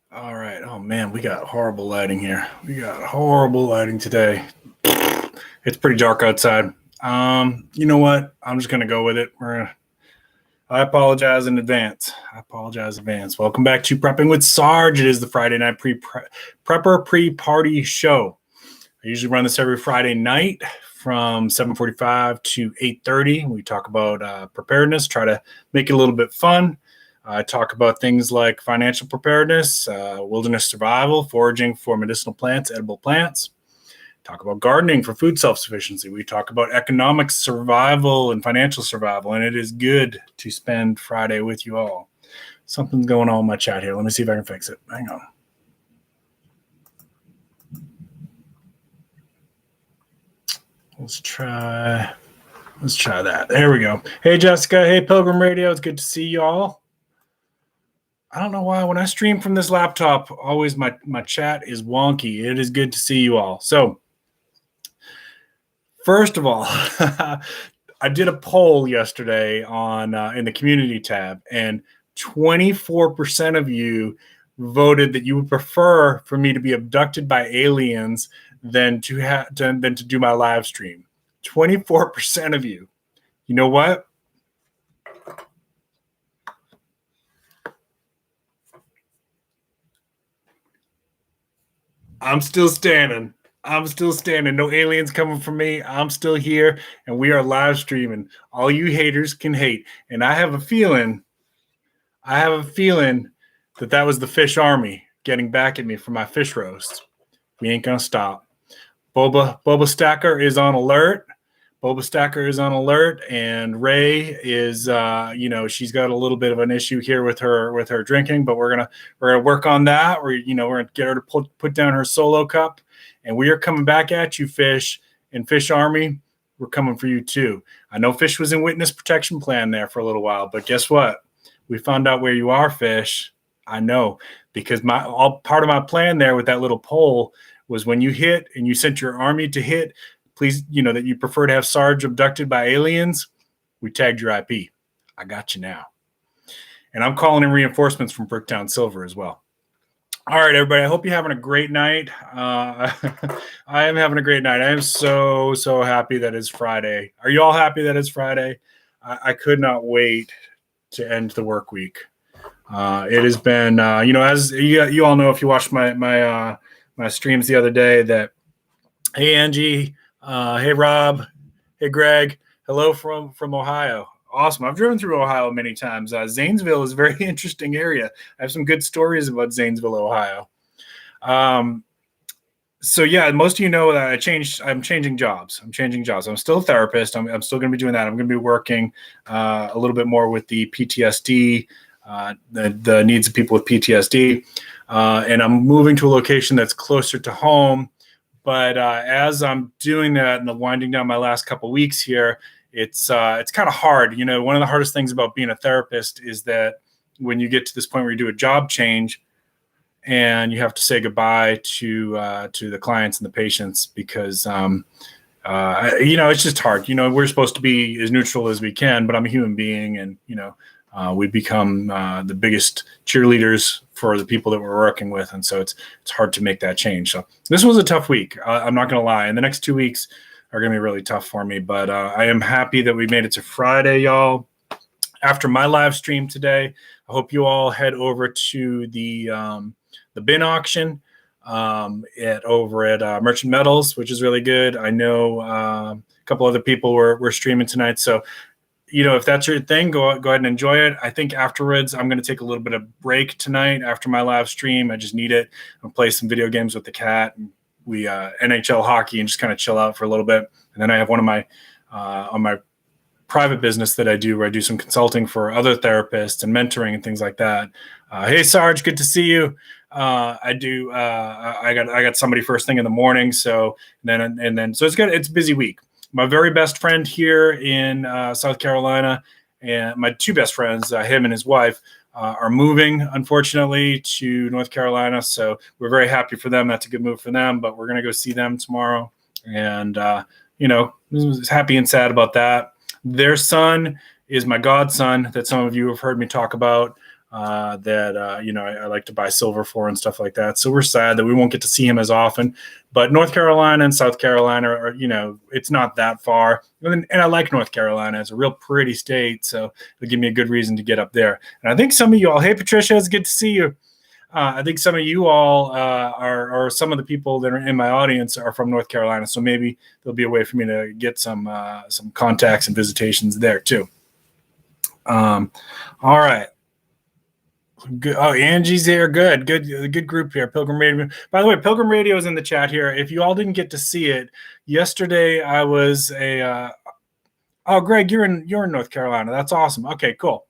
All right. Oh man, we got horrible lighting here. We got horrible lighting today. It's pretty dark outside. You know what? I'm just gonna go with it. I apologize in advance. Welcome back to Prepping with Sarge. It is the Friday night prepper pre-party show. I usually run this every Friday night from 7:45 to 8:30. We talk about preparedness, try to make it a little bit fun. I talk about things like financial preparedness, wilderness survival, foraging for medicinal plants, edible plants. Talk about gardening for food self-sufficiency. We talk about economic survival and financial survival, and it is good to spend Friday with you all. Something's going on in my chat here. Let me see if I can fix it. Hang on. Let's try that. There we go. Hey, Jessica. Hey, Pilgrim Radio. It's good to see you all. I don't know why when I stream from this laptop, always my chat is wonky. It is good to see you all. So, first of all, I did a poll yesterday on in the community tab, and 24% of you voted that you would prefer for me to be abducted by aliens than to do my live stream. 24% of you. You know what? I'm still standing. No aliens coming for me. I'm still here, and we are live streaming. All you haters can hate. And I have a feeling that was the fish army getting back at me for my fish roast. We ain't gonna stop. Boba Stacker is on alert. And Ray is, she's got a little bit of an issue here with her drinking, but we're gonna work on that. We're gonna get her to put down her solo cup, and we are coming back at you, Fish and Fish Army. We're coming for you too. I know Fish was in witness protection plan there for a little while, but guess what? We found out where you are, Fish. I know, because part of my plan there with that little poll was when you hit and you sent your army to hit. Please, that you prefer to have Sarge abducted by aliens. We tagged your IP. I got you now. And I'm calling in reinforcements from Bricktown Silver as well. All right, everybody. I hope you're having a great night. I am having a great night. I am so happy that it's Friday. Are you all happy that it's Friday? I could not wait to end the work week. It has been, as you all know, if you watched my streams the other day, that, hey, Angie, hey, Rob, hey, Greg, hello from Ohio. Awesome. I've driven through Ohio many times. Zanesville is a very interesting area. I have some good stories about Zanesville, Ohio. So yeah, most of you know that I'm changing jobs. I'm still a therapist. I'm still going to be doing that. I'm going to be working a little bit more with the PTSD, the needs of people with PTSD. And I'm moving to a location that's closer to home. But as I'm doing that and winding down my last couple of weeks here, it's kind of hard. One of the hardest things about being a therapist is that when you get to this point where you do a job change and you have to say goodbye to the clients and the patients because, it's just hard. We're supposed to be as neutral as we can, but I'm a human being, and, we become the biggest cheerleaders for the people that we're working with. And so it's hard to make that change. So this was a tough week. I'm not going to lie. And the next 2 weeks are going to be really tough for me. But I am happy that we made it to Friday, y'all. After my live stream today, I hope you all head over to the bin auction over at Merchant Metals, which is really good. I know a couple other people were streaming tonight. So if that's your thing, go ahead and enjoy it. I think afterwards, I'm going to take a little bit of break tonight after my live stream. I just need it. I'll play some video games with the cat. And we NHL hockey and just kind of chill out for a little bit. And then I have one of my on my private business that I do, where I do some consulting for other therapists and mentoring and things like that. Hey, Sarge, good to see you. I got somebody first thing in the morning. So then so it's good. It's a busy week. My very best friend here in South Carolina, and my two best friends, him and his wife, are moving, unfortunately, to North Carolina. So we're very happy for them. That's a good move for them, but we're going to go see them tomorrow. And, happy and sad about that. Their son is my godson that some of you have heard me talk about. that I like to buy silver for and stuff like that. So we're sad that we won't get to see him as often. But North Carolina and South Carolina are, it's not that far. And I like North Carolina. It's a real pretty state, so it'll give me a good reason to get up there. And I think some of you all, hey Patricia, it's good to see you. I think some of you all are some of the people that are in my audience are from North Carolina, so maybe there'll be a way for me to get some contacts and visitations there too. All right. Good. Oh, Angie's here. Good group here. Pilgrim Radio. By the way, Pilgrim Radio is in the chat here. If you all didn't get to see it yesterday, I was oh, Greg, you're in North Carolina. That's awesome. Okay, cool.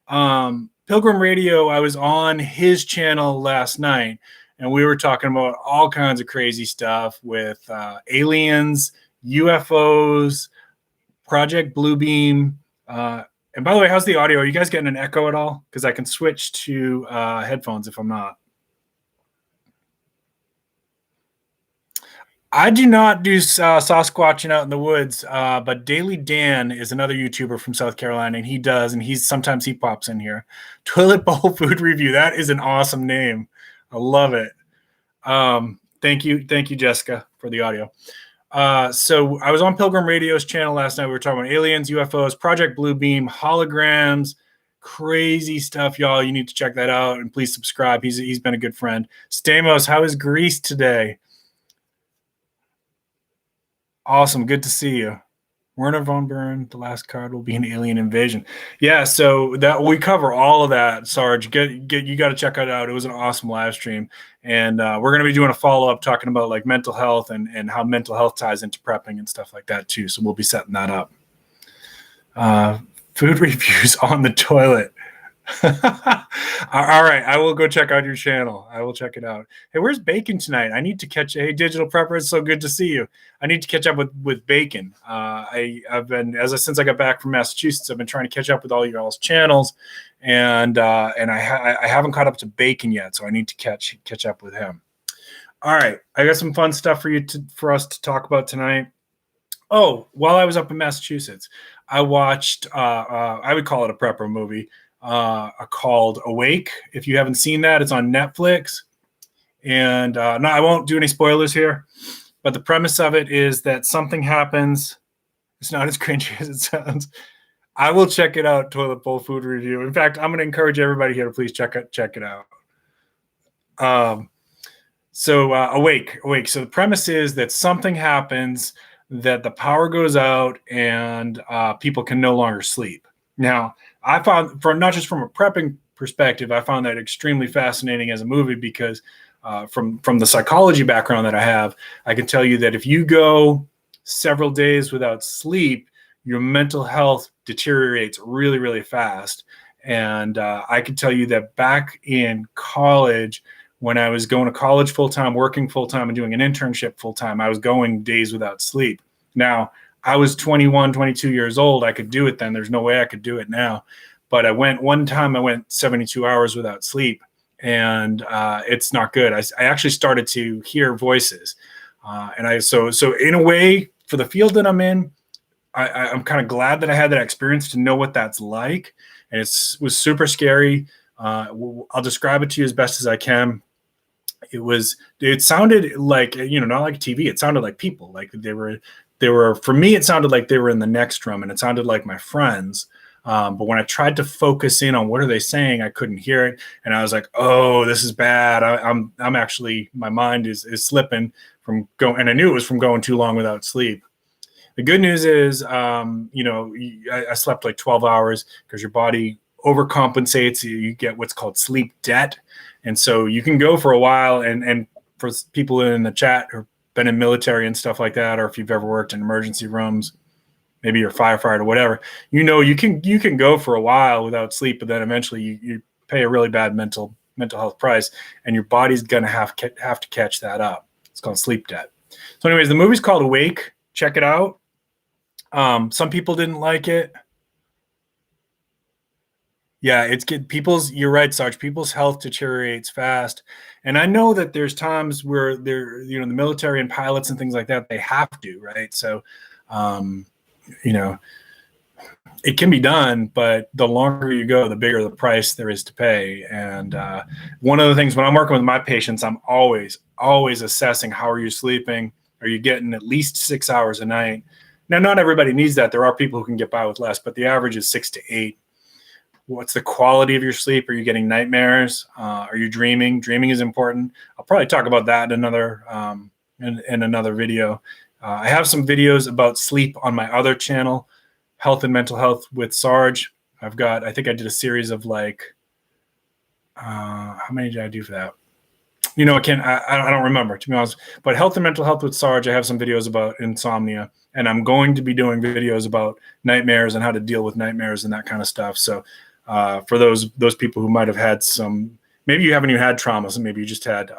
Pilgrim Radio, I was on his channel last night, and we were talking about all kinds of crazy stuff with aliens, UFOs, Project Bluebeam. And by the way, how's the audio? Are you guys getting an echo at all? Because I can switch to headphones if I'm not. I do not do Sasquatching out in the woods, but Daily Dan is another YouTuber from South Carolina, and he does, and sometimes he pops in here. Toilet Bowl Food Review. That is an awesome name. I love it. Thank you, Jessica, for the audio. So I was on Pilgrim Radio's channel last night. We were talking about aliens, UFOs, Project Bluebeam, holograms, crazy stuff, y'all. You need to check that out, and please subscribe. He's been a good friend. Stamos, how is Greece today? Awesome. Good to see you. Werner von Bern, the last card will be an alien invasion. Yeah, so that we cover all of that, Sarge. You got to check it out. It was an awesome live stream. And we're going to be doing a follow-up talking about like mental health and how mental health ties into prepping and stuff like that too. So we'll be setting that up. Food reviews on the toilet. All right, I will go check out your channel. I will check it out. Hey, where's Bacon tonight? I need to catch. Hey, Digital Prepper, it's so good to see you. I need to catch up with Bacon. I've been since I got back from Massachusetts, I've been trying to catch up with all your all's channels, and I haven't caught up to Bacon yet, so I need to catch up with him. All right, I got some fun stuff for us to talk about tonight. Oh, while I was up in Massachusetts, I watched. I would call it a prepper movie. Called Awake. If you haven't seen that, it's on Netflix. And no, I won't do any spoilers here, but the premise of it is that something happens. It's not as cringy as it sounds. I will check it out, Toilet Bowl Food Review. In fact, I'm going to encourage everybody here to please check it out. Awake. So the premise is that something happens, that the power goes out, and people can no longer sleep. Now, I found, not just from a prepping perspective, I found that extremely fascinating as a movie because from the psychology background that I have, I can tell you that if you go several days without sleep, your mental health deteriorates really, really fast. And I can tell you that back in college, when I was going to college full-time, working full-time, and doing an internship full-time, I was going days without sleep. Now, I was 21, 22 years old. I could do it then. There's no way I could do it now. But I went 72 hours without sleep, and it's not good. I actually started to hear voices. So in a way, for the field that I'm in, I'm kind of glad that I had that experience to know what that's like. And it was super scary. I'll describe it to you as best as I can. It sounded like, not like TV. It sounded like people, like they were, for me, it sounded like they were in the next room, and it sounded like my friends. But when I tried to focus in on what are they saying, I couldn't hear it. And I was like, oh, this is bad. I'm actually, my mind is slipping from going, and I knew it was from going too long without sleep. The good news is, I slept like 12 hours because your body overcompensates. You get what's called sleep debt. And so you can go for a while, and for people in the chat who've been in military and stuff like that, or if you've ever worked in emergency rooms, maybe you're a firefighter, whatever, you can go for a while without sleep, but then eventually you pay a really bad mental health price, and your body's going to have to catch that up. It's called sleep debt. So anyways, the movie's called Awake. Check it out. Some people didn't like it. Yeah, it's good. You're right, Sarge. People's health deteriorates fast. And I know that there's times where the military and pilots and things like that, they have to, right? So, it can be done, but the longer you go, the bigger the price there is to pay. And one of the things when I'm working with my patients, I'm always assessing, how are you sleeping? Are you getting at least 6 hours a night? Now, not everybody needs that. There are people who can get by with less, but the average is 6 to 8. What's the quality of your sleep? Are you getting nightmares? Are you dreaming? Dreaming is important. I'll probably talk about that in another in another video. I have some videos about sleep on my other channel, Health and Mental Health with Sarge. I think I did a series of like, how many did I do for that? I don't remember, to be honest, but Health and Mental Health with Sarge, I have some videos about insomnia, and I'm going to be doing videos about nightmares and how to deal with nightmares and that kind of stuff. So for those people who might have had some, maybe you haven't even had traumas, and maybe you just had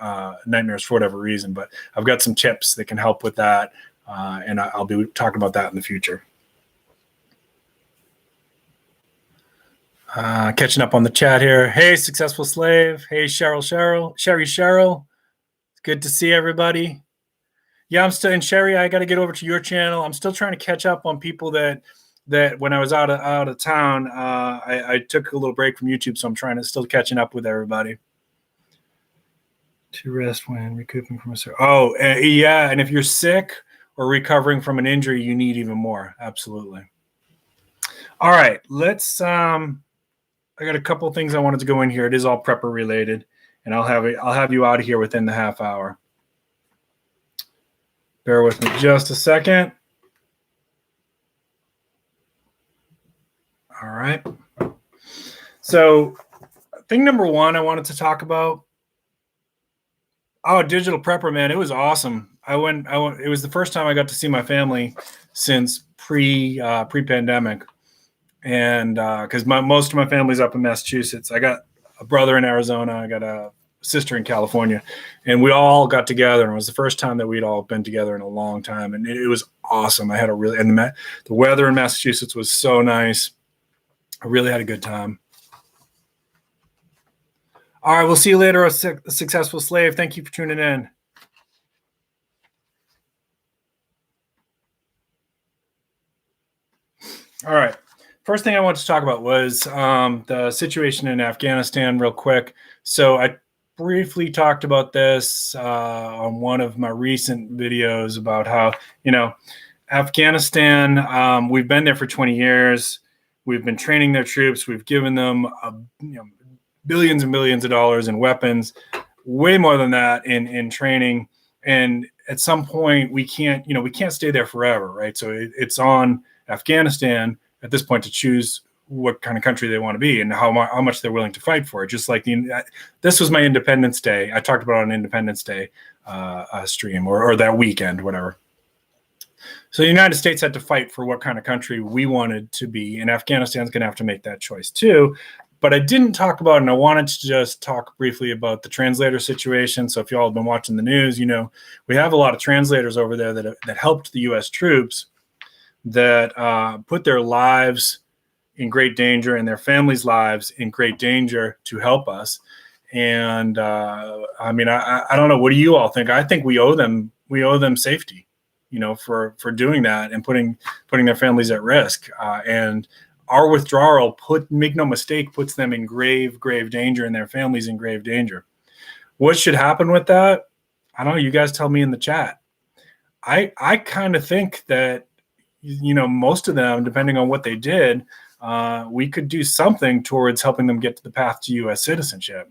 nightmares for whatever reason, but I've got some tips that can help with that. And I'll be talking about that in the future. Catching up on the chat here. Hey, Successful Slave. Hey, Sherry. It's good to see everybody. Yeah, I'm still in Sherry. I got to get over to your channel. I'm still trying to catch up on people that when I was out of town, I took a little break from YouTube, so I'm still catching up with everybody. To rest when recouping from a surgery. Oh, yeah, and if you're sick or recovering from an injury, you need even more. Absolutely. All right, let's. I got a couple of things I wanted to go in here. It is all prepper related, and I'll have you out of here within the half hour. Bear with me just a second. All right. So, thing number one I wanted to talk about. Oh, digital prepper, man, it was awesome. I went. It was the first time I got to see my family since pre-pandemic. And because most of my family's up in Massachusetts. I got a brother in Arizona. I got a sister in California. And we all got together. And it was the first time that we'd all been together in a long time. And it was awesome. I had the weather in Massachusetts was so nice. I really had a good time. All right, we'll see you later, a Successful Slave. Thank you for tuning in. All right. First thing I wanted to talk about was the situation in Afghanistan real quick. So I briefly talked about this on one of my recent videos about how, Afghanistan, we've been there for 20 years. We've been training their troops. We've given them billions and billions of dollars in weapons, way more than that in training. And at some point we can't stay there forever, right? So it's on Afghanistan at this point to choose what kind of country they want to be and how much they're willing to fight for it. Just like this was my Independence Day. I talked about it on Independence Day stream or that weekend, whatever. So the United States had to fight for what kind of country we wanted to be, and Afghanistan's going to have to make that choice too. But I didn't talk about, and I wanted to just talk briefly about the translator situation. So if you all have been watching the news, we have a lot of translators over there that helped the U.S. troops that put their lives in great danger and their families' lives in great danger to help us. And I don't know. What do you all think? I think we owe them safety, for doing that and putting their families at risk. And our withdrawal, make no mistake, puts them in grave danger and their families in grave danger. What should happen with that? I don't know. You guys tell me in the chat. I kind of think that, most of them, depending on what they did, we could do something towards helping them get to the path to U.S. citizenship.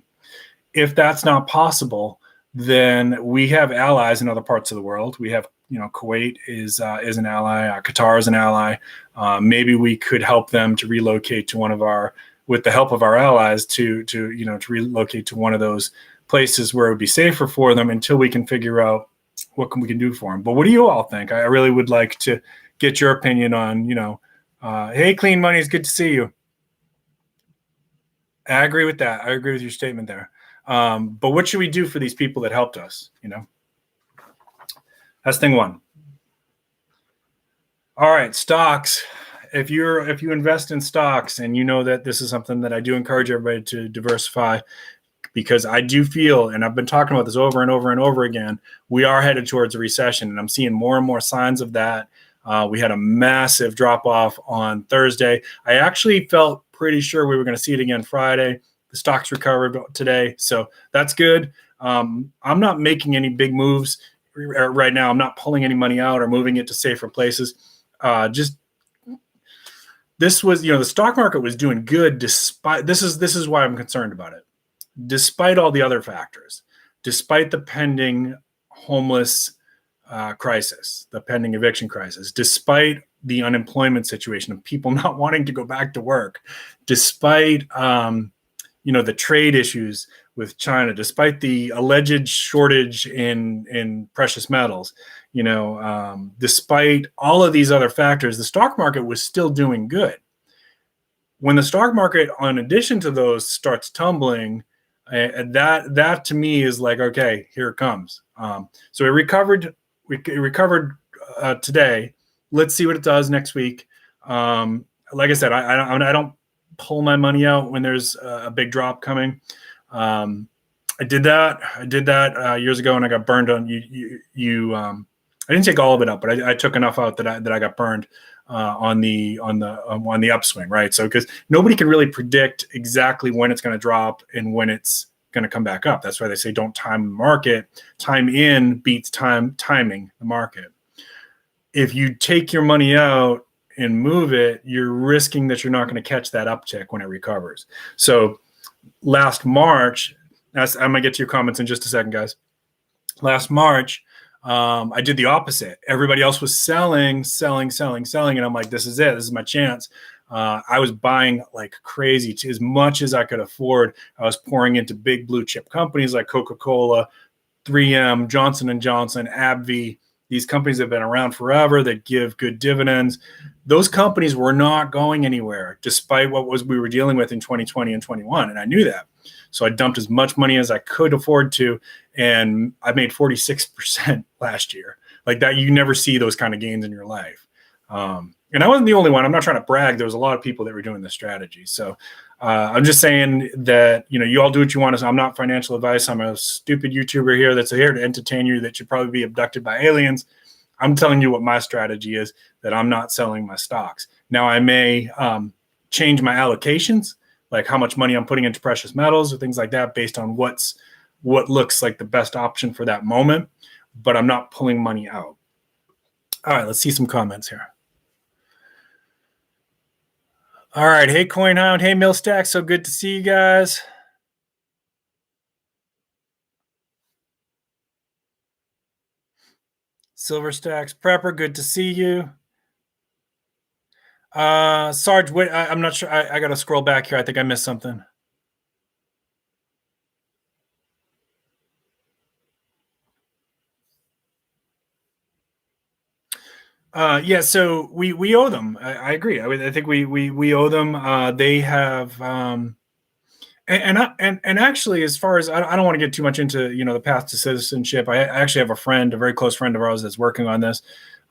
If that's not possible, then we have allies in other parts of the world. We have, Kuwait is an ally. Qatar is an ally. Maybe we could help them to relocate to with the help of our allies, to relocate to one of those places where it would be safer for them until we can figure out what we can do for them. But what do you all think? I really would like to get your opinion on, hey, Clean Money, it's good to see you. I agree with that. I agree with your statement there. But what should we do for these people that helped us? That's thing one. All right, stocks. If you invest in stocks, and that this is something that I do encourage everybody to diversify, because I do feel, and I've been talking about this over and over and over again, we are headed towards a recession, and I'm seeing more and more signs of that. We had a massive drop off on Thursday. I actually felt pretty sure we were going to see it again Friday. The stocks recovered today, so that's good. I'm not making any big moves right now. I'm not pulling any money out or moving it to safer places. This was, the stock market was doing good despite, this is why I'm concerned about it. Despite all the other factors, despite the pending homeless crisis, the pending eviction crisis, despite the unemployment situation of people not wanting to go back to work, despite the trade issues with China, despite the alleged shortage in precious metals, despite all of these other factors, the stock market was still doing good. When the stock market, in addition to those, starts tumbling, that to me is like, okay, here it comes. So it recovered. It recovered today. Let's see what it does next week. Like I said, I don't pull my money out when there's a big drop coming. I did that years ago, and I got burned on I didn't take all of it up, but I took enough out that I got burned on the upswing, right? So because nobody can really predict exactly when it's going to drop and when it's going to come back up. That's why they say don't time the market. Time in beats timing the market. If you take your money out and move it, you're risking that you're not going to catch that uptick when it recovers. So last March, I'm going to get to your comments in just a second, guys. Last March, I did the opposite. Everybody else was selling. And I'm like, this is it. This is my chance. I was buying like crazy, as much as I could afford. I was pouring into big blue chip companies like Coca-Cola, 3M, Johnson & Johnson, AbbVie. These companies have been around forever that give good dividends. Those companies were not going anywhere despite what we were dealing with in 2020 and 21. And I knew that. So I dumped as much money as I could afford to. And I made 46% last year. Like that, you never see those kind of gains in your life. And I wasn't the only one. I'm not trying to brag. There was a lot of people that were doing this strategy. So I'm just saying that, you all do what you want. I'm not financial advice. I'm a stupid YouTuber here that's here to entertain you that should probably be abducted by aliens. I'm telling you what my strategy is, that I'm not selling my stocks. Now, I may change my allocations, like how much money I'm putting into precious metals or things like that based on what looks like the best option for that moment, but I'm not pulling money out. All right, let's see some comments here. All right. Hey, CoinHound. Hey, Millstack. So good to see you guys. SilverStacks. Prepper, good to see you. Sarge, wait, I'm not sure. I got to scroll back here. I think I missed something. Yeah, so we owe them. I agree. I think we owe them. They have, and actually, as far as I don't want to get too much into the path to citizenship. I actually have a very close friend of ours that's working on this.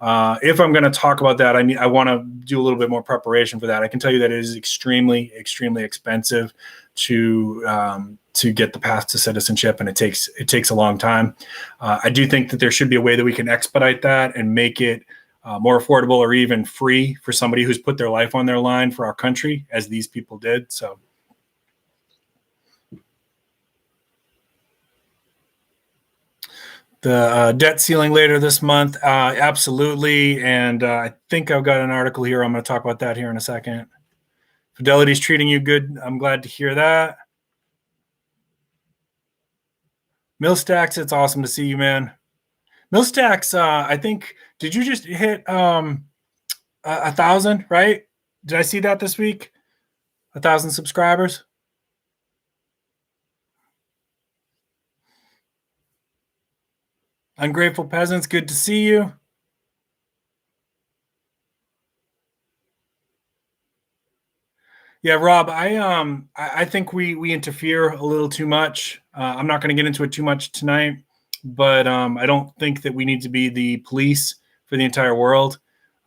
If I'm going to talk about that, I want to do a little bit more preparation for that. I can tell you that it is extremely, extremely expensive to get the path to citizenship, and it takes a long time. I do think that there should be a way that we can expedite that and make it more affordable or even free for somebody who's put their life on their line for our country, as these people did. So. The debt ceiling later this month, absolutely. And I think I've got an article here. I'm going to talk about that here in a second. Fidelity's treating you good. I'm glad to hear that. Millstacks, it's awesome to see you, man. Millstacks, I think, did you just hit 1,000, right? Did I see that this week? 1,000 subscribers? Ungrateful Peasants, good to see you. Yeah, Rob, I think we interfere a little too much. I'm not going to get into it too much tonight, but I don't think that we need to be the police for the entire world.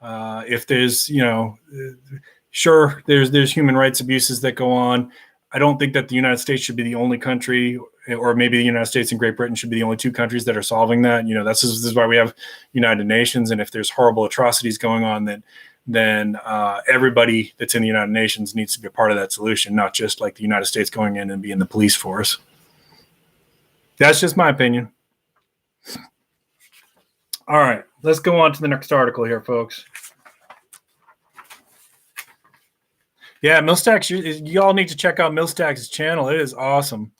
If there's, sure, there's human rights abuses that go on. I don't think that the United States should be the only country or maybe the United States and Great Britain should be the only two countries that are solving that. This is why we have United Nations. And if there's horrible atrocities going on, then everybody that's in the United Nations needs to be a part of that solution, not just like the United States going in and being the police force. That's just my opinion. All right, let's go on to the next article here, folks. Yeah, Milstacks, you all need to check out Milstacks' channel. It is awesome.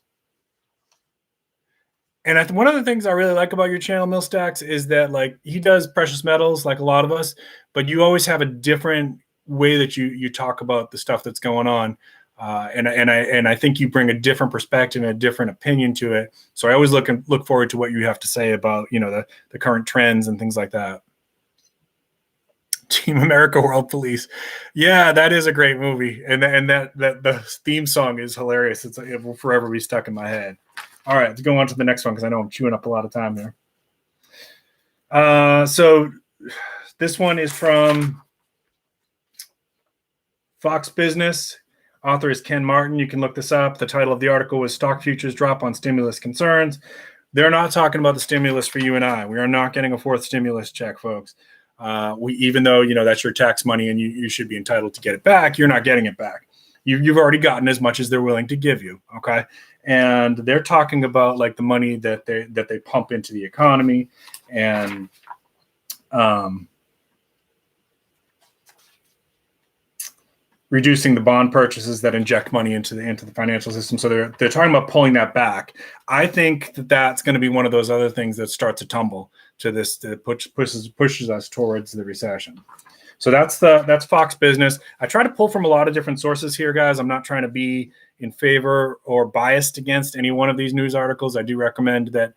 And one of the things I really like about your channel, Milstacks, is that like he does precious metals like a lot of us, but you always have a different way that you talk about the stuff that's going on. And I think you bring a different perspective and a different opinion to it. So I always look forward to what you have to say about, the current trends and things like that. Team America World Police. Yeah, that is a great movie. And that the theme song is hilarious. It will forever be stuck in my head. All right, let's go on to the next one because I know I'm chewing up a lot of time here. So this one is from Fox Business. Author is Ken Martin. You can look this up. The title of the article was Stock Futures Drop on Stimulus Concerns. They're not talking about the stimulus for you and I. We are not getting a fourth stimulus check, folks. Even though, that's your tax money and you should be entitled to get it back, you're not getting it back. You've already gotten as much as they're willing to give you, okay? And they're talking about like the money that they pump into the economy and reducing the bond purchases that inject money into the financial system. So they're talking about pulling that back. I think that's going to be one of those other things that starts to tumble to this, that pushes us towards the recession. So that's Fox Business. I try to pull from a lot of different sources here, guys. I'm not trying to be in favor or biased against any one of these news articles. I do recommend that,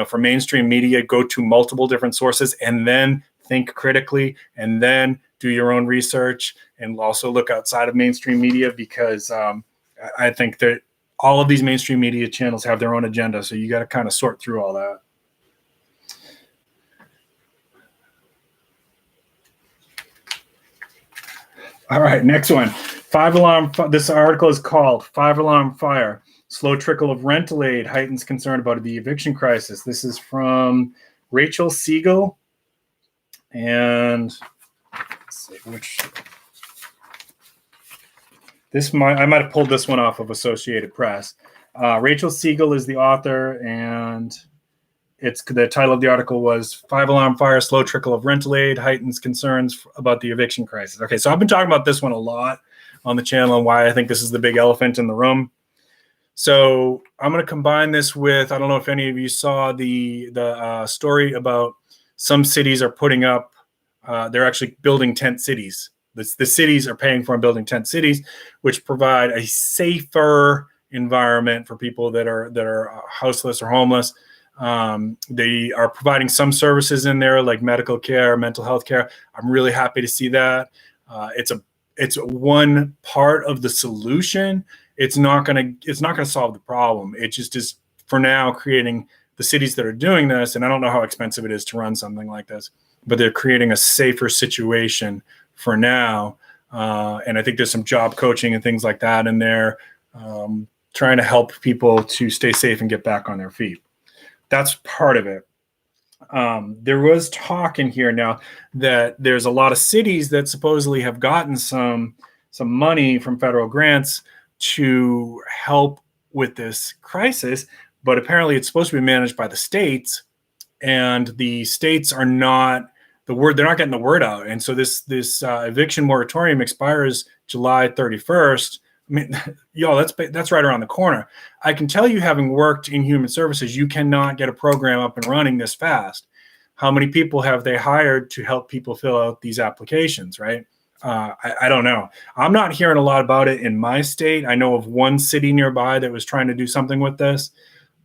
for mainstream media, go to multiple different sources and then think critically and then do your own research and also look outside of mainstream media because I think that all of these mainstream media channels have their own agenda. So you got to kind of sort through all that. All right, next one. 5-alarm. This article is called 5-Alarm Fire. Slow trickle of rental aid heightens concern about the eviction crisis. This is from Rachel Siegel. And let's see which. I might have pulled this one off of Associated Press. Rachel Siegel is the author, and the title of the article was 5-Alarm Fire, Slow Trickle of Rental Aid Heightens Concerns about the Eviction Crisis. Okay, so I've been talking about this one a lot on the channel and why I think this is the big elephant in the room. So I'm going to combine this with, I don't know if any of you saw the story about some cities are putting up, they're actually building tent cities. The cities are paying for and building tent cities, which provide a safer environment for people that are houseless or homeless. They are providing some services in there like medical care, mental health care. I'm really happy to see that. It's one part of the solution. It's not going to solve the problem. It just is for now creating the cities that are doing this. And I don't know how expensive it is to run something like this, but they're creating a safer situation for now. And I think there's some job coaching and things like that in there, trying to help people to stay safe and get back on their feet. That's part of it. There was talk in here now that there's a lot of cities that supposedly have gotten some money from federal grants to help with this crisis, but apparently it's supposed to be managed by the states, and the states are not they're not getting the word out. And so this eviction moratorium expires July 31st. I mean, that's right around the corner. I can tell you, having worked in human services, you cannot get a program up and running this fast. How many people have they hired to help people fill out these applications, right? I don't know. I'm not hearing a lot about it in my state. I know of one city nearby that was trying to do something with this.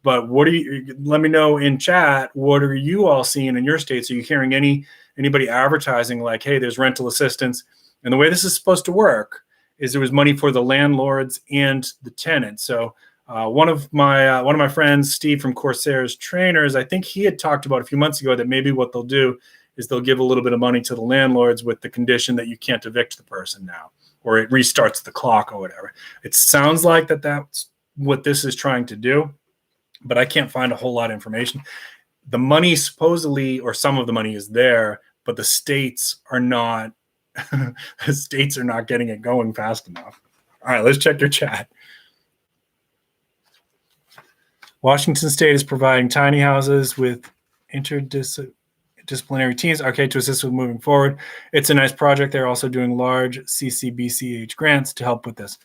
But let me know in chat, what are you all seeing in your states? Are you hearing anybody advertising like, hey, there's rental assistance? And the way this is supposed to work is there was money for the landlords and the tenants. So one of my friends, Steve from Corsair's Trainers, I think he had talked about a few months ago that maybe what they'll do is they'll give a little bit of money to the landlords with the condition that you can't evict the person now, or it restarts the clock or whatever. It sounds like that's what this is trying to do. but I can't find a whole lot of information. The money supposedly, or some of the money is there, but the states are not. The states are not getting it going fast enough. All right, let's check your chat. Washington State is providing tiny houses with interdisciplinary teams, okay, to assist with moving forward. It's a nice project. They're also doing large CCBCH grants to help with this.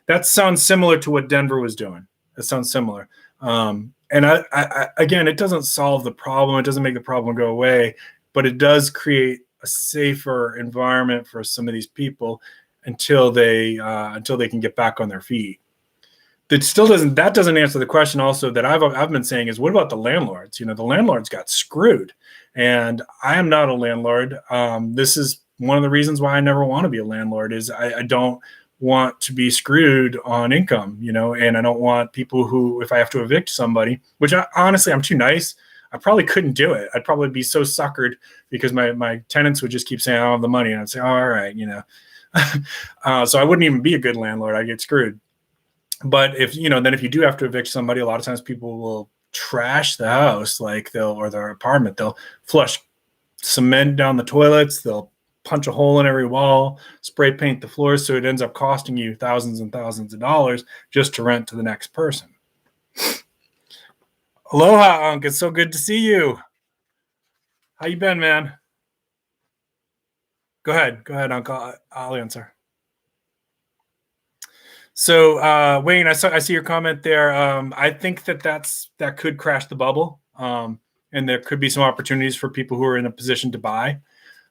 That sounds similar to what Denver was doing. That sounds similar. And I again, it doesn't solve the problem. It doesn't make the problem go away, but it does create a safer environment for some of these people until they can get back on their feet. That doesn't answer the question also that I've been saying is, what about the landlords? The landlords got screwed, and I am not a landlord. This is one of the reasons why I never want to be a landlord is I don't want to be screwed on income, and I don't want people who, if I have to evict somebody, which honestly, I'm too nice. I probably couldn't do it. I'd probably be so suckered because my tenants would just keep saying, I don't have the money. And I'd say, oh, all right, so I wouldn't even be a good landlord. I'd get screwed. But if you do have to evict somebody, a lot of times people will trash the house, or their apartment. They'll flush cement down the toilets. They'll punch a hole in every wall, spray paint the floors. So it ends up costing you thousands and thousands of dollars just to rent to the next person. Aloha, Unc. It's so good to see you. How you been, man? Go ahead, Unc. I'll answer. So, Wayne, I see your comment there. I think that could crash the bubble, and there could be some opportunities for people who are in a position to buy.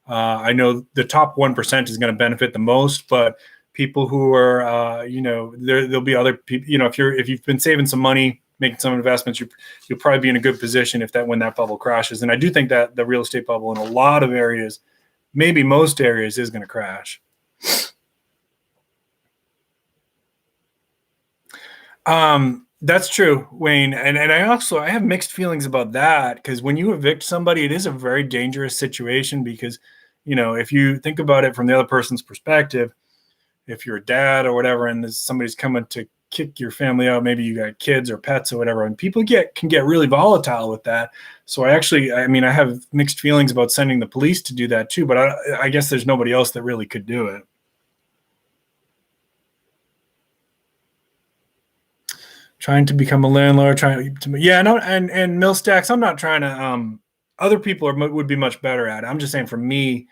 I know the top 1% is going to benefit the most, but people who are, there'll be other people. If you've been saving some money, making some investments, you'll probably be in a good position when that bubble crashes. And I do think that the real estate bubble in a lot of areas, maybe most areas, is going to crash. That's true, Wayne. And I have mixed feelings about that, because when you evict somebody, it is a very dangerous situation because, if you think about it from the other person's perspective, if you're a dad or whatever, and somebody's coming to kick your family out, maybe you got kids or pets or whatever, and people can get really volatile with that. So I have mixed feelings about sending the police to do that too, but I guess there's nobody else that really could do it. Trying to become a landlord, and Millstacks, I'm not trying to, other people would be much better at it. I'm just saying for me,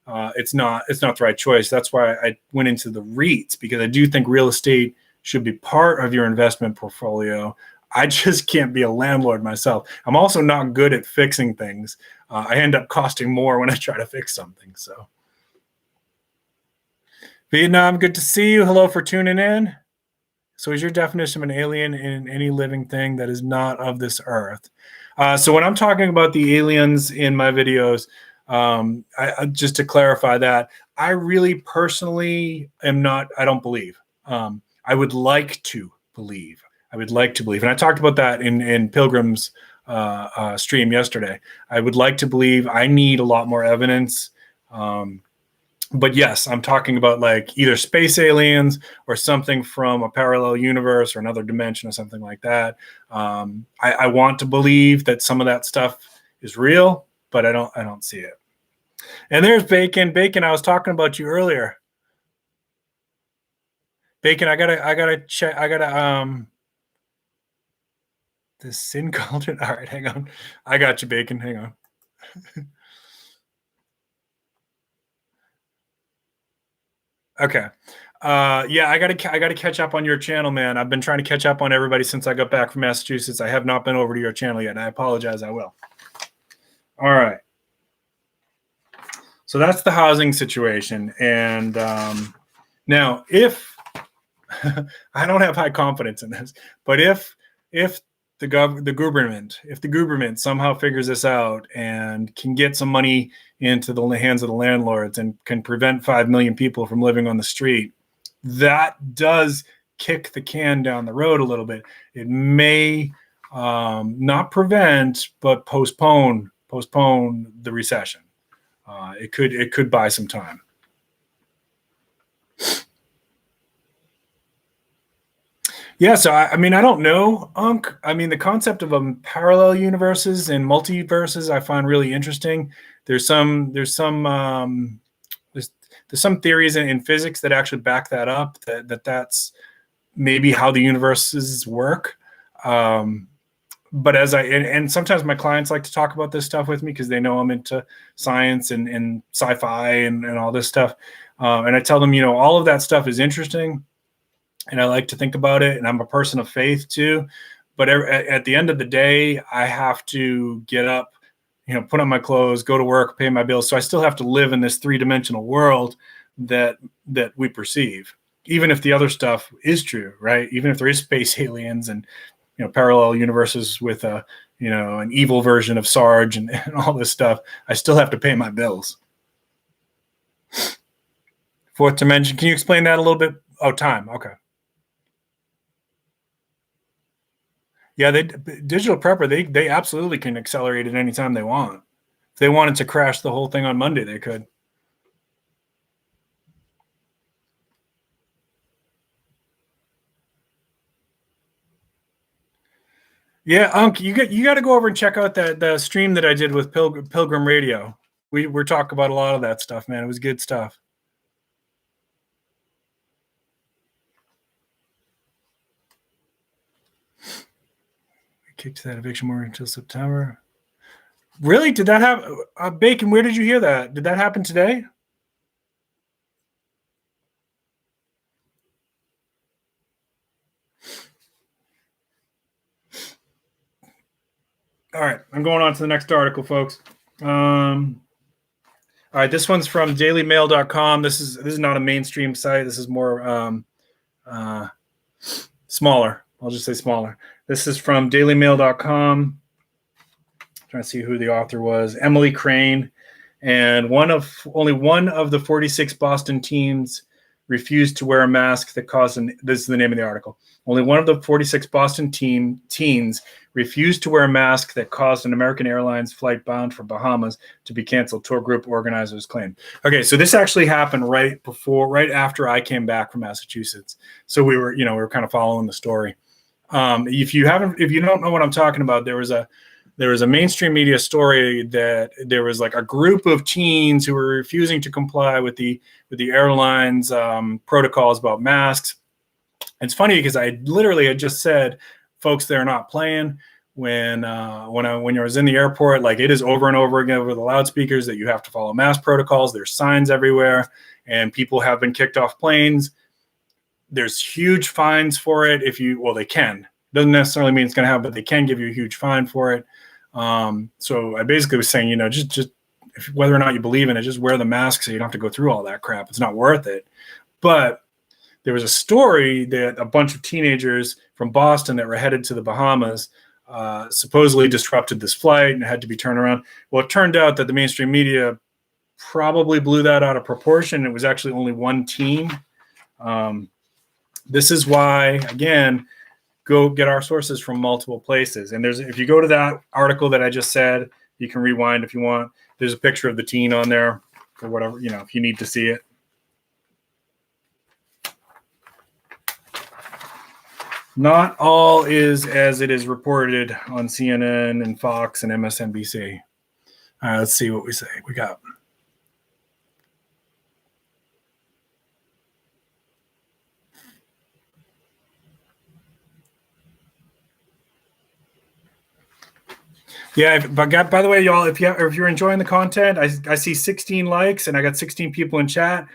it's not the right choice. That's why I went into the REITs, because I do think real estate should be part of your investment portfolio. I just can't be a landlord myself. I'm also not good at fixing things. I end up costing more when I try to fix something. So, Vietnam, good to see you. Hello for tuning in. So is your definition of an alien in any living thing that is not of this earth? So when I'm talking about the aliens in my videos, just to clarify that, I really personally am not, I don't believe. I would like to believe. And I talked about that in Pilgrim's stream yesterday. I would like to believe. I need a lot more evidence. But yes, I'm talking about either space aliens or something from a parallel universe or another dimension or something like that. I want to believe that some of that stuff is real, but I don't see it. And there's Bacon. Bacon, I was talking about you earlier. Bacon, I gotta check. The sin cauldron. All right, hang on. I got you, Bacon. Hang on. Okay. I gotta catch up on your channel, man. I've been trying to catch up on everybody since I got back from Massachusetts. I have not been over to your channel yet, and I apologize. I will. All right. So that's the housing situation. And now, if I don't have high confidence in this, but if the government somehow figures this out and can get some money into the hands of the landlords and can prevent 5 million people from living on the street, that does kick the can down the road a little bit. It may not prevent, but postpone the recession. It could buy some time. Yeah, so I mean, I don't know, Unc. I mean, the concept of parallel universes and multiverses I find really interesting. There's there's some theories in physics that actually back that up. That's maybe how the universes work. But and sometimes my clients like to talk about this stuff with me because they know I'm into science and sci-fi and all this stuff. And I tell them, all of that stuff is interesting. And I like to think about it. And I'm a person of faith too. But at the end of the day, I have to get up, put on my clothes, go to work, pay my bills. So I still have to live in this 3-dimensional world that we perceive, even if the other stuff is true, right? Even if there is space aliens and, parallel universes with an evil version of Sarge and all this stuff, I still have to pay my bills. Fourth dimension. Can you explain that a little bit? Oh, time. Okay. Yeah, digital prepper, they absolutely can accelerate it anytime they want. If they wanted to crash the whole thing on Monday, they could. Yeah, Unc, you got to go over and check out the stream that I did with Pilgrim Radio. We're talking about a lot of that stuff, man. It was good stuff. Kicked that eviction mortgage until September. Really? Did that happen? Bacon, where did you hear that? Did that happen today? All right, I'm going on to the next article, folks. All right, this one's from dailymail.com. This is not a mainstream site. This is more smaller. I'll just say smaller. This is from dailymail.com. Trying to see who the author was. Emily Crane. And only one of the 46 Boston teens refused to wear a mask that caused this is the name of the article. Only one of the 46 Boston teens refused to wear a mask that caused an American Airlines flight bound for Bahamas to be canceled, tour group organizers claim. Okay, so this actually happened right after I came back from Massachusetts. So we were kind of following the story. If you don't know what I'm talking about, there was a mainstream media story that there was like a group of teens who were refusing to comply with the airlines protocols about masks. It's funny because I literally had just said, folks, they're not playing. When I was in the airport, like it is over and over again over the loudspeakers that you have to follow mask protocols. There's signs everywhere, and people have been kicked off planes. There's huge fines for it they can. Doesn't necessarily mean it's going to happen, but they can give you a huge fine for it. So I basically was saying, just whether or not you believe in it, just wear the mask so you don't have to go through all that crap. It's not worth it. But there was a story that a bunch of teenagers from Boston that were headed to the Bahamas supposedly disrupted this flight and had to be turned around. Well, it turned out that the mainstream media probably blew that out of proportion. It was actually only one teen. This is why, again, go get our sources from multiple places. And if you go to that article that I just said, you can rewind if you want. There's a picture of the teen on there or whatever, if you need to see it. Not all is as it is reported on CNN and Fox and MSNBC. All right, let's see what we got. Yeah, but by the way, y'all, if you're enjoying the content, I see 16 likes and I got 16 people in chat.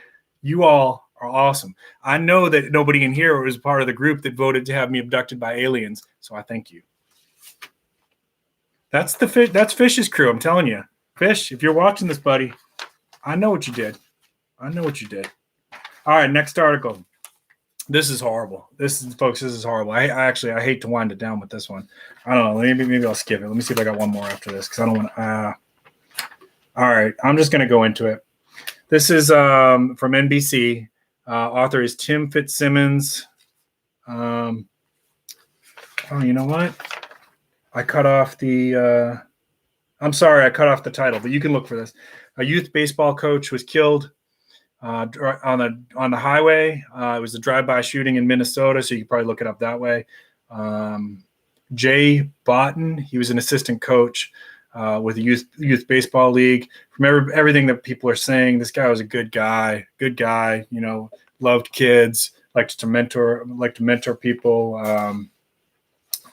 You all are awesome. I know that nobody in here was part of the group that voted to have me abducted by aliens, so I thank you. That's Fish's crew. I'm telling you, Fish. If you're watching this, buddy, I know what you did. All right, next article. This is horrible. This is horrible. I hate to wind it down with this one. I don't know. Maybe I'll skip it. Let me see if I got one more after this because I don't want to. All right, I'm just going to go into it. This is from NBC. Author is Tim Fitzsimmons. Oh, you know what? I cut off the. I'm sorry, I cut off the title, but you can look for this. A youth baseball coach was killed on the highway. It was a drive-by shooting in Minnesota, so you can probably look it up that way. Jay Botten, he was an assistant coach with the youth baseball league. From everything that people are saying, this guy was a good guy. Loved kids, liked to mentor people.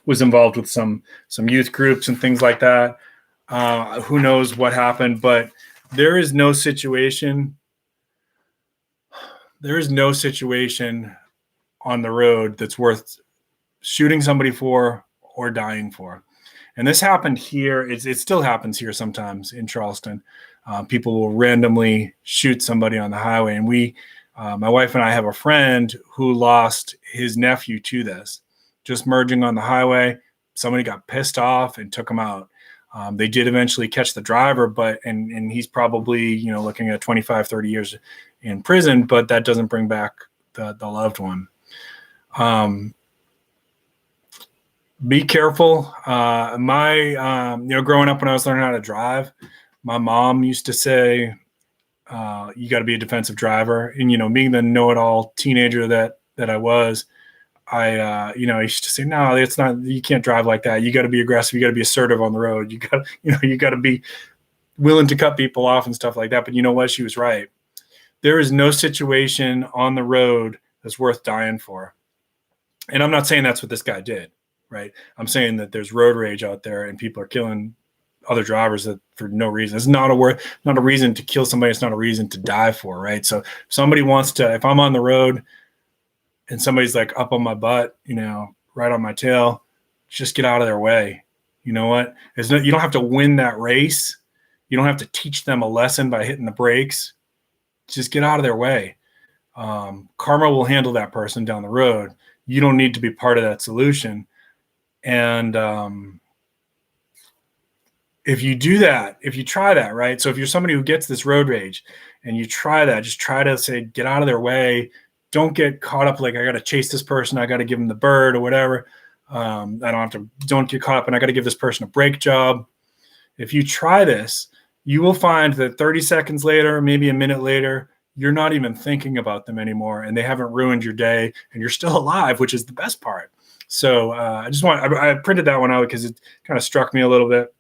Was involved with some youth groups and things like that. Who knows what happened, but there is no situation on the road that's worth shooting somebody for or dying for. And this happened here. It still happens here sometimes in Charleston. People will randomly shoot somebody on the highway. And my wife and I have a friend who lost his nephew to this. Just merging on the highway, somebody got pissed off and took him out. They did eventually catch the driver, and he's probably looking at 25, 30 years in prison, but that doesn't bring back the loved one. Be careful. Growing up when I was learning how to drive, my mom used to say, you got to be a defensive driver. And, being the know-it-all teenager that I was, I used to say, no, it's not, you can't drive like that. You got to be aggressive. You got to be assertive on the road. You got to be willing to cut people off and stuff like that. But you know what? She was right. There is no situation on the road that's worth dying for. And I'm not saying that's what this guy did, right? I'm saying that there's road rage out there and people are killing other drivers for no reason. It's not a reason to kill somebody. It's not a reason to die for, right? So if somebody wants to, if I'm on the road and somebody's like up on my butt, right on my tail, just get out of their way. You know what? You don't have to win that race. You don't have to teach them a lesson by hitting the brakes. Just get out of their way. Karma will handle that person down the road. You don't need to be part of that solution. And if you do that, if you try that, right? So if you're somebody who gets this road rage and you try that, just try to say, get out of their way. Don't get caught up like I got to chase this person. I got to give them the bird or whatever. Don't get caught up and I got to give this person a brake job. If you try this, you will find that 30 seconds later, maybe a minute later, you're not even thinking about them anymore and they haven't ruined your day and you're still alive, which is the best part. So I printed that one out because it kind of struck me a little bit.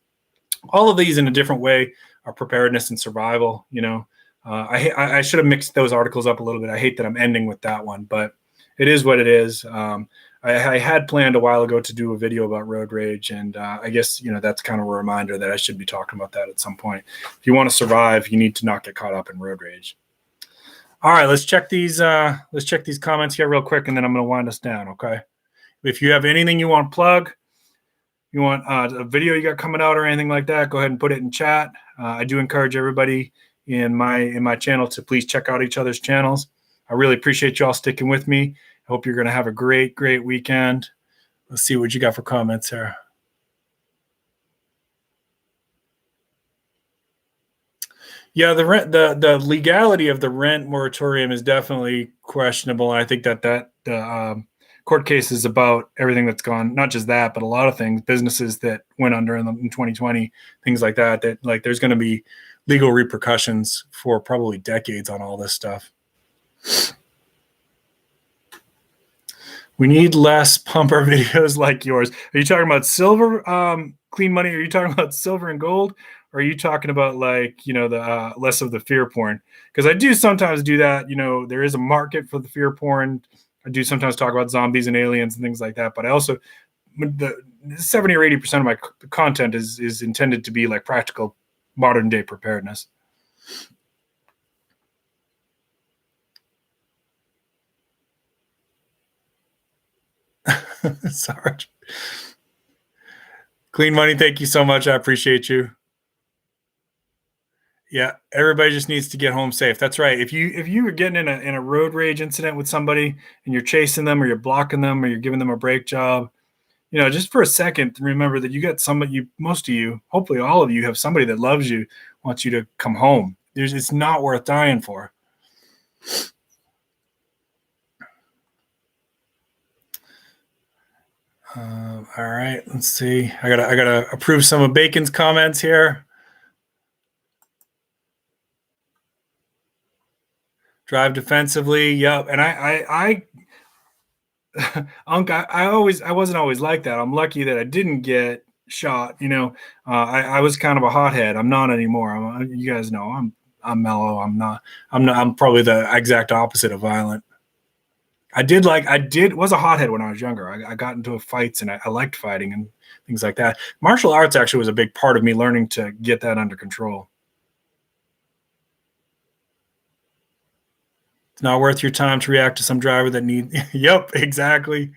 All of these in a different way are preparedness and survival, I should have mixed those articles up a little bit. I hate that I'm ending with that one, but it is what it is. I had planned a while ago to do a video about road rage, and I guess that's kind of a reminder that I should be talking about that at some point. If you want to survive, you need to not get caught up in road rage. All right, let's check these comments here real quick, and then I'm going to wind us down. Okay. If you have anything you want to plug, you want a video you got coming out or anything like that, go ahead and put it in chat. I do encourage everybody in my channel to please check out each other's channels. I really appreciate y'all sticking with me. I hope you're going to have a great weekend. Let's see what you got for comments here. Yeah, the legality of the rent moratorium is definitely questionable. And I think that the court case is about everything that's gone, not just that, but a lot of things, businesses that went under in 2020, things like that like there's going to be legal repercussions for probably decades on all this stuff. We need less pumper videos like yours. Are you talking about silver, clean money? Are you talking about silver and gold? Or are you talking about the less of the fear porn? Because I do sometimes do that. There is a market for the fear porn. I do sometimes talk about zombies and aliens and things like that. But I also, the 70 or 80% of my content is intended to be like practical modern day preparedness. Sarge. Clean money, thank you so much. I appreciate you. Yeah, everybody just needs to get home safe. That's right. If you were getting in a road rage incident with somebody and you're chasing them or you're blocking them or you're giving them a brake job, just for a second, remember that you got somebody, most of you, hopefully all of you have somebody that loves you, wants you to come home. It's not worth dying for. All right, let's see. I gotta approve some of Bacon's comments here. Drive defensively. Yep. And I wasn't always like that. I'm lucky that I didn't get shot. I was kind of a hothead. I'm not anymore. You guys know I'm mellow. I'm probably the exact opposite of violent. I was a hothead when I was younger. I got into fights and I liked fighting and things like that. Martial arts actually was a big part of me learning to get that under control. It's not worth your time to react to some driver that Yep, exactly.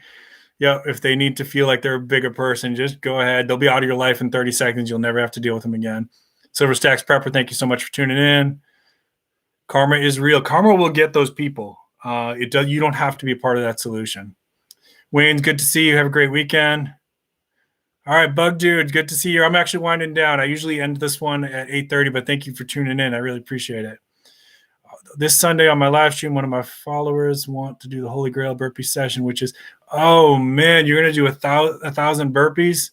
Yep. If they need to feel like they're a bigger person, just go ahead. They'll be out of your life in 30 seconds. You'll never have to deal with them again. SilverStacks Prepper, thank you so much for tuning in. Karma is real. Karma will get those people. You don't have to be a part of that solution. Wayne's good to see you. Have a great weekend. All right, Bug Dude, good to see you. I'm actually winding down. I usually end this one at 8:30, but thank you for tuning in. I really appreciate it. This Sunday on my live stream, one of my followers want to do the Holy Grail burpee session, which is, oh man, you're going to do 1,000 burpees?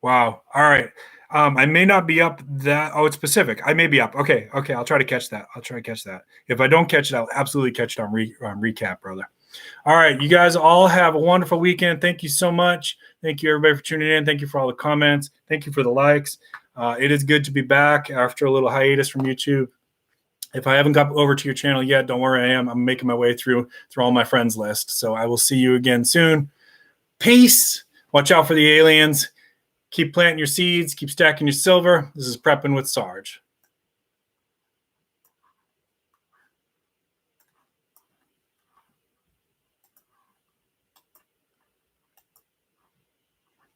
Wow. All right. I may not be up that. Oh, it's Pacific. I may be up. Okay. I'll try to catch that. If I don't catch it, I'll absolutely catch it on recap, brother. All right. You guys all have a wonderful weekend. Thank you so much. Thank you, everybody, for tuning in. Thank you for all the comments. Thank you for the likes. It is good to be back after a little hiatus from YouTube. If I haven't got over to your channel yet, don't worry. I'm making my way through all my friends list. So I will see you again soon. Peace. Watch out for the aliens. Keep planting your seeds. Keep stacking your silver. This is Prepping with Sarge.